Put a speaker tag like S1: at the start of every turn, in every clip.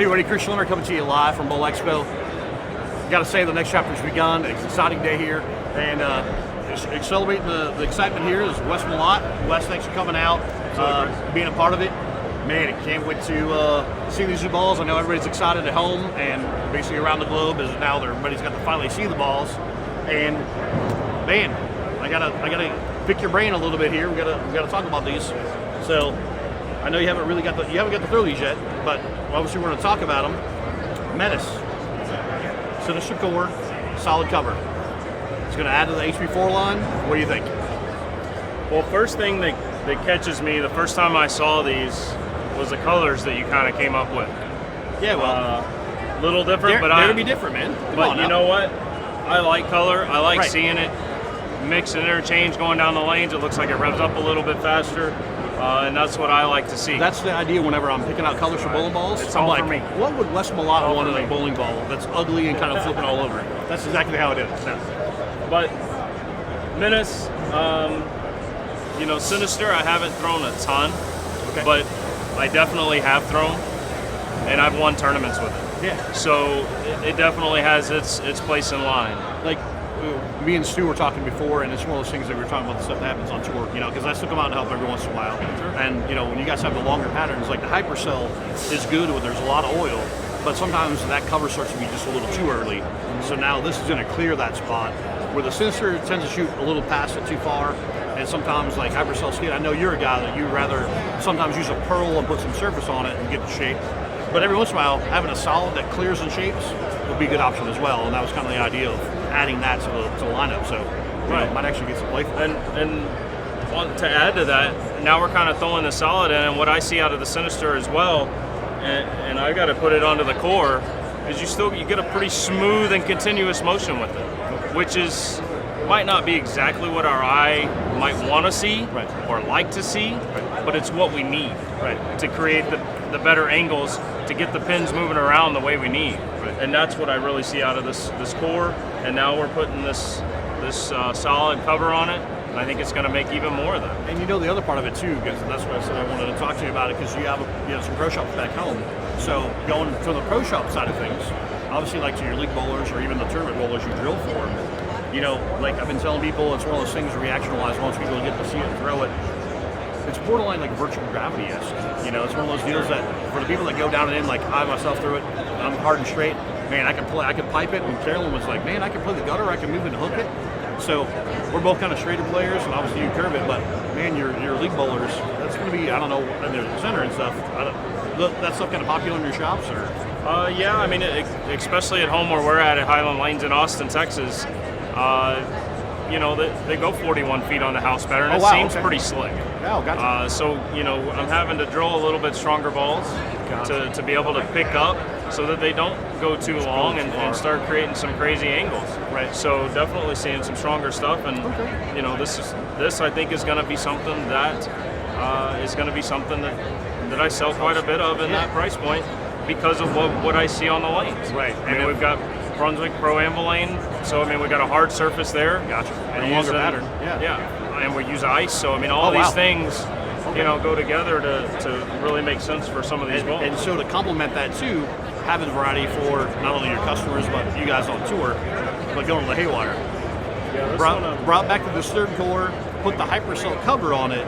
S1: Hey, everybody, Chris Schlemer coming to you live from Bull Expo. Got to say, the next chapter's begun. It's an exciting day here, and celebrating the excitement here is Wes Malott. Wes, thanks for coming out, being a part of it. Man, I can't wait to see these new balls. I know everybody's excited at home and basically around the globe, as now everybody's got to finally see the balls. And man, I gotta pick your brain a little bit here. We gotta talk about these. So I know you haven't got to throw these yet, but obviously we're gonna talk about them. Menace, Sinister Core, solid cover. It's gonna add to the HB4 line. What do you think?
S2: Well, first thing that catches me the first time I saw these was the colors that you kind of came up with.
S1: Yeah, well,
S2: little different, but
S1: they're to be different, man.
S2: But you know what? I like color. I like
S1: Right.
S2: seeing it mix and interchange going down the lanes. It looks like it revs up a little bit faster, and that's what I like to see.
S1: That's the idea whenever I'm picking out colors for bowling balls.
S2: It's
S1: I'm
S2: all
S1: like,
S2: for me.
S1: what would Wes Malott
S2: All
S1: want
S2: for
S1: in a
S2: me.
S1: bowling ball that's ugly and kind of flipping all over? That's exactly how it is.
S2: But Menace, Sinister, I haven't thrown a ton, but I definitely have thrown, and I've won tournaments with it.
S1: Yeah.
S2: So it definitely has its place in line.
S1: Like, me and Stu were talking before, and it's one of those things that we were talking about, the stuff that happens on tour, because I still come out and help every once in a while. And, when you guys have the longer patterns, like the hypercell is good when there's a lot of oil, but sometimes that cover starts to be just a little too early. So now this is going to clear that spot, where the Sinister tends to shoot a little past it too far, and sometimes, like hypercell skin, I know you're a guy that you rather sometimes use a pearl and put some surface on it and get the shape. But every once in a while, having a solid that clears and shapes would be a good option as well, and that was kind of the idea of adding that to the lineup. So, might actually get some play for it.
S2: And to add to that, now we're kind of throwing the solid in, and what I see out of the Sinister as well, and I've got to put it onto the core, is you get a pretty smooth and continuous motion with it, which might not be exactly what our eye might want to see or like to see, but it's what we need to create the better angles to get the pins moving around the way we need. And that's what I really see out of this core. And now we're putting this solid cover on it, and I think it's going to make even more of that.
S1: And the other part of it too, because that's what I said I wanted to talk to you about it, because you have some pro shops back home. So going from the pro shop side of things, obviously like to your league bowlers or even the tournament bowlers you drill for, like I've been telling people, it's one of those things reaction-wise, once people get to see it and throw it, it's borderline like virtual gravity-esque. It's one of those deals that for the people that go down and in, like I myself threw it, I'm hard and straight, man, I can pipe it, and Carolyn was like, man, I can play the gutter, I can move and hook it. So we're both kind of straighter players, and obviously you curve it, but man, your league bowlers, that's going to be, I don't know, in the center and stuff. That stuff kind of popular in your shops, or?
S2: Yeah, I mean, especially at home where we're at Highland Lanes in Austin, Texas. They go 41 feet on the house pattern. It seems pretty slick.
S1: Oh, gotcha.
S2: So, I'm having to drill a little bit stronger balls to be able to pick up so that they don't go too long and start creating some crazy angles.
S1: Right.
S2: So definitely seeing some stronger stuff. And, this I think is going to be something that that I sell quite a bit of in that price point because of what I see on the lanes.
S1: Right.
S2: I mean, we've got Brunswick Pro-Am lane, so we got a hard surface there.
S1: Gotcha. And a longer pattern.
S2: Yeah. And we use ice, so all these things, go together to really make sense for some of these balls.
S1: And so to complement that too, having variety for not only your customers but you guys on tour, but going to the haywire.
S2: Yeah,
S1: brought back the Disturbed core, put the hypercell cover on it.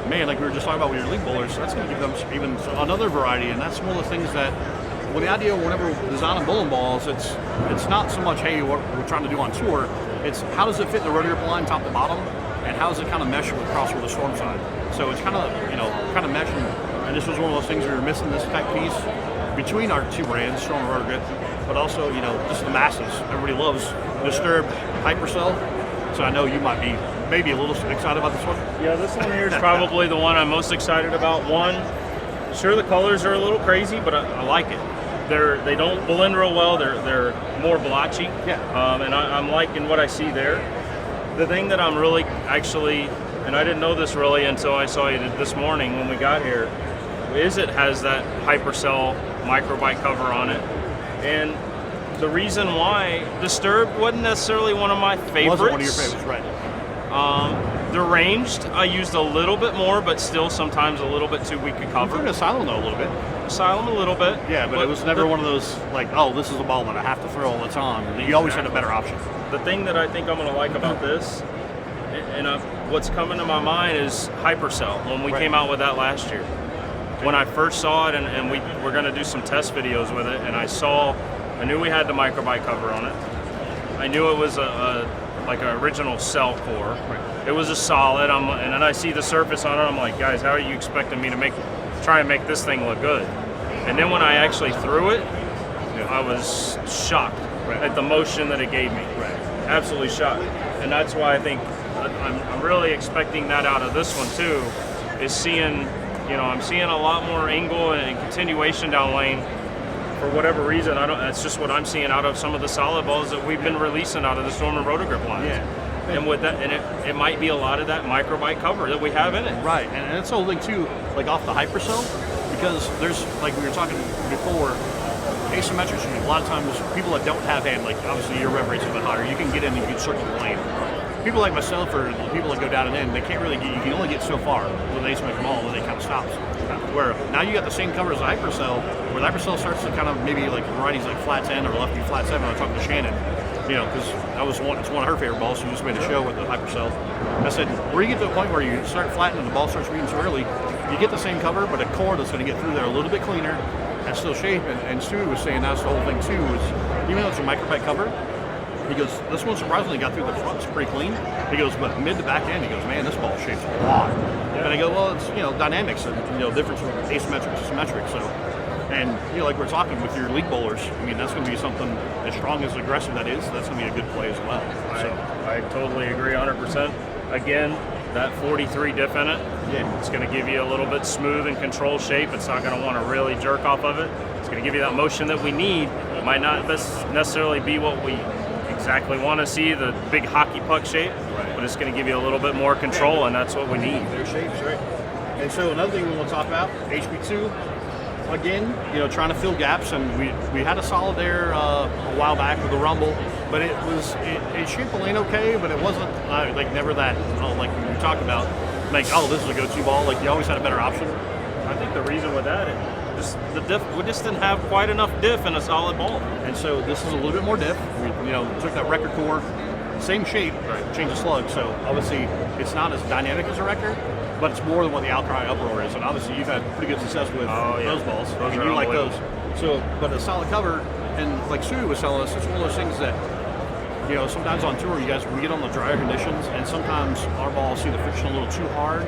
S1: Man, like we were just talking about with your league bowlers, that's going to give them even another variety, and that's one of the things that. Well, the idea whenever we're designing bowling balls, it's not so much, hey, what we're trying to do on tour. It's how does it fit in the rotor grip line top to bottom, and how does it kind of mesh across with the storm side. So it's kind of meshing. And this was one of those things we were missing, this type piece between our two brands, Storm and Roto Grip, but also just the masses. Everybody loves Disturbed hypercell. So I know you might be maybe a little excited about this one.
S2: Yeah, this one here is probably the one I'm most excited about. Sure, the colors are a little crazy, but I like it. They don't blend real well. They're more blotchy.
S1: Yeah.
S2: And I'm liking what I see there. The thing that I'm really and I didn't know this really until I saw you this morning when we got here, is it has that hypercell microbite cover on it. And the reason why Disturbed wasn't necessarily one of my favorites.
S1: Wasn't one of your favorites, right?
S2: The ranged, I used a little bit more, but still sometimes a little bit too weak to cover.
S1: You're in a silo though a little bit.
S2: Asylum a little bit.
S1: Yeah, but it was never one of those like, oh, this is a ball that I have to throw all the time. You always had a better option.
S2: The thing that I think I'm going to like about this, and what's coming to my mind is Hypercell, when we came out with that last year. When I first saw it, and we were going to do some test videos with it, and I knew we had the microbite cover on it. I knew it was like an original cell core. It was a solid, and then I see the surface on it, I'm like, guys, how are you expecting me to try and make this thing look good? And then when I actually threw it, I was shocked at the motion that it gave me. Absolutely shocked. And that's why I think I'm really expecting that out of this one too, is seeing, I'm seeing a lot more angle and continuation down lane. For whatever reason, that's just what I'm seeing out of some of the solid balls that we've been releasing out of the Storm and Roto Grip lines. And with that, and it might be a lot of that microbite cover that we have in it.
S1: Right, and that's the whole thing too, like off the Hypercell, because there's, like we were talking before, asymmetrics, a lot of times people that don't have hand, like obviously your rev rate's a bit higher, you can get in and you can circle the lane. People like myself or people that go down and in, they can't really get, you can only get so far with an asymmetric ball and then it kind of stops. Where now you got the same cover as the Hypercell, where the Hypercell starts to kind of maybe like varieties like flat 10 or lefty flat 7. I was talking to Shannon, because it's one of her favorite balls. She just made a show with the Hypercell. I said, where you get to a point where you start flattening and the ball starts reading too early, you get the same cover, but a core that's going to get through there a little bit cleaner and still shape. And Stewie was saying that's the whole thing too, is even though it's a microbite cover, he goes, this one surprisingly got through the front, it's pretty clean. He goes, but mid to back end, he goes, man, this ball shapes a lot. And I go, well, it's, dynamics and, difference from asymmetric to symmetric. So, and, like we're talking with your league bowlers, I mean, that's going to be something as strong as aggressive that is, that's going to be a good play as well.
S2: I totally agree 100%. Again, that 43 diff in it, it's going to give you a little bit smooth and controlled shape. It's not going to want to really jerk off of it. It's going to give you that motion that we need. It might not necessarily be what we exactly want to see, the big hockey puck shape, but it's going to give you a little bit more control, and that's what we need.
S1: Their shapes, right? And so another thing we want to talk about, HP2, again, trying to fill gaps, and we had a solid there a while back with the Rumble, but it shaped the lane okay, but it wasn't like never that, like we talked about, like, oh, this is a go-to ball, like you always had a better option.
S2: I think the reason with that is just the diff. We just didn't have quite enough diff in a solid ball,
S1: and so this is a little bit more diff. We took that record core, same shape, change the slug. So obviously it's not as dynamic as a record, but it's more than what the Outcry Uproar is. And obviously you've had pretty good success with those balls, and you like those. So, but a solid cover, and like Stewie was telling us, it's one of those things that sometimes on tour we get on the drier conditions, and sometimes our balls see the friction a little too hard.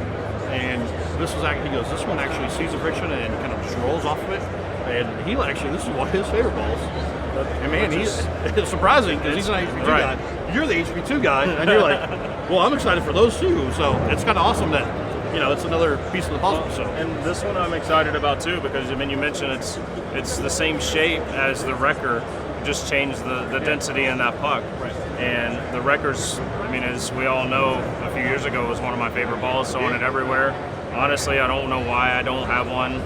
S1: And this one actually sees the friction and kind of just rolls off of it. And this is one of his favorite balls. And man, it's surprising because he's an HV2 guy. You're the HV2 guy, and you're like, well, I'm excited for those too. So it's kind of awesome that, it's another piece of the puzzle. So.
S2: And this one I'm excited about too, because you mentioned it's the same shape as the Wrecker, just changed the density in that puck.
S1: Right.
S2: And the Wreckers, as we all know, a few years ago was one of my favorite balls, throwing it everywhere. Honestly, I don't know why I don't have one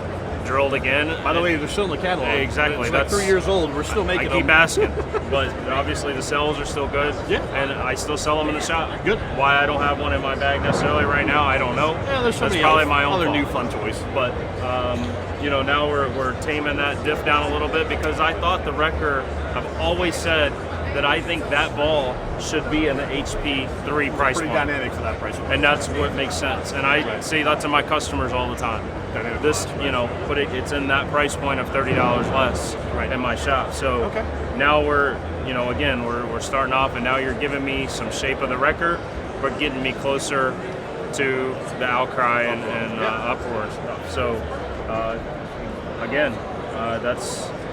S2: drilled again.
S1: By the way, they're still in the catalog.
S2: Exactly.
S1: It's like 3 years old. We're still making them.
S2: I keep asking, but obviously the cells are still good.
S1: Yeah.
S2: And I still sell them in the shop.
S1: Good.
S2: Why I don't have one in my bag necessarily right now, I don't know.
S1: Yeah, there's
S2: That's probably my own
S1: other
S2: fault.
S1: new fun toys.
S2: But now we're taming that diff down a little bit, because I thought the Wrecker, I've always said that I think that ball should be in the HP 3 price
S1: Pretty
S2: point.
S1: dynamic for that price point.
S2: And that's what makes sense. And I say that to my customers all the time.
S1: Dynamic
S2: This,
S1: balance,
S2: but it's in that price point of $30 less in my shop. So now we're starting off, and now you're giving me some shape of the Wrecker, but getting me closer to the Outcry and Uproar and stuff. So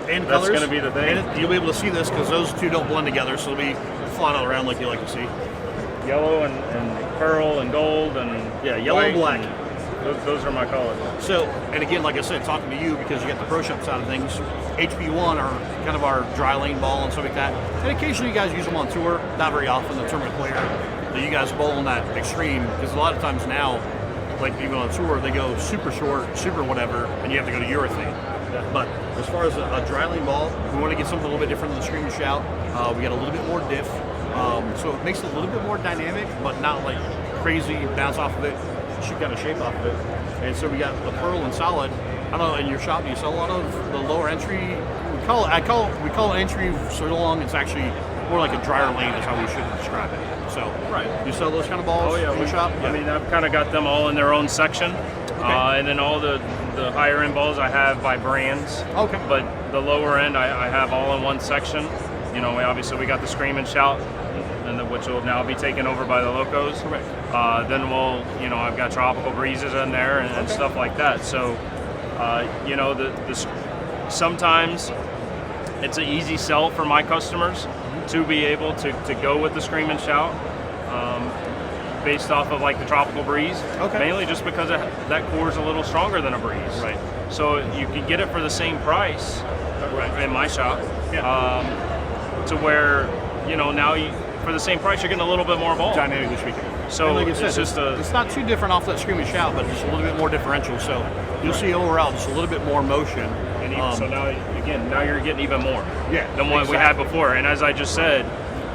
S2: that's going to be the thing.
S1: And you'll be able to see this because those two don't blend together, so they'll be flying all around like you like to see.
S2: Yellow and pearl and gold and
S1: yellow and black.
S2: Those are my colors.
S1: So, and again, like I said, talking to you because you got the Pro Shop side of things, HP1 are kind of our dry lane ball and stuff like that. And occasionally you guys use them on tour, not very often, the tournament player. That you guys bowl on that extreme, because a lot of times now, like even on tour, they go super short, super whatever, and you have to go to urethane. But as far as a dry lane ball, we want to get something a little bit different than the scream and shout. We got a little bit more diff, so it makes it a little bit more dynamic, but not like crazy bounce off of it, shoot kind of shape off of it. And so we got the pearl and solid, I don't know, in your shop, do you sell a lot of the lower entry? We call it entry so long. It's actually more like a dryer lane is how we should describe it. So,
S2: Right.
S1: You sell those kind of balls in your shop?
S2: I mean, I've kind of got them all in their own section. And then all the higher end balls I have by brands.
S1: Okay.
S2: But the lower end I have all in one section. You know, we got the Scream and Shout, which will now be taken over by the Locos.
S1: Correct.
S2: Then I've got Tropical Breezes in there and stuff like that. So, sometimes it's an easy sell for my customers to be able to go with the Scream and Shout. Based off of like the Tropical Breeze, mainly just because that core is a little stronger than a Breeze.
S1: Right.
S2: So you can get it for the same price in my shop, to where now for the same price you're getting a little bit more ball.
S1: Dynamically speaking.
S2: So
S1: and like you said,
S2: it's
S1: not too different off that Scream and Shout, but just a little bit more differential. So you'll see overall just a little bit more motion.
S2: And so now you're getting even more than what we had before. And as I just said,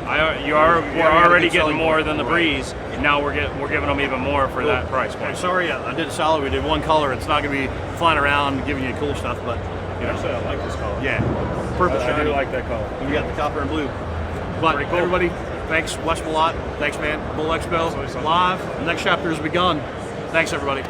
S2: we're already getting more than the Breeze. Now we're giving them even more for that price point.
S1: Sorry, I did solid. We did one color. It's not going to be flying around giving you cool stuff, but
S2: Actually, I like this color.
S1: Yeah, purple
S2: I
S1: shiny.
S2: do like that color.
S1: And we got the copper and blue. But
S2: Pretty cool.
S1: everybody, thanks Wes Malott. Thanks, man. Bull Expo live. The next chapter has begun. Thanks, everybody.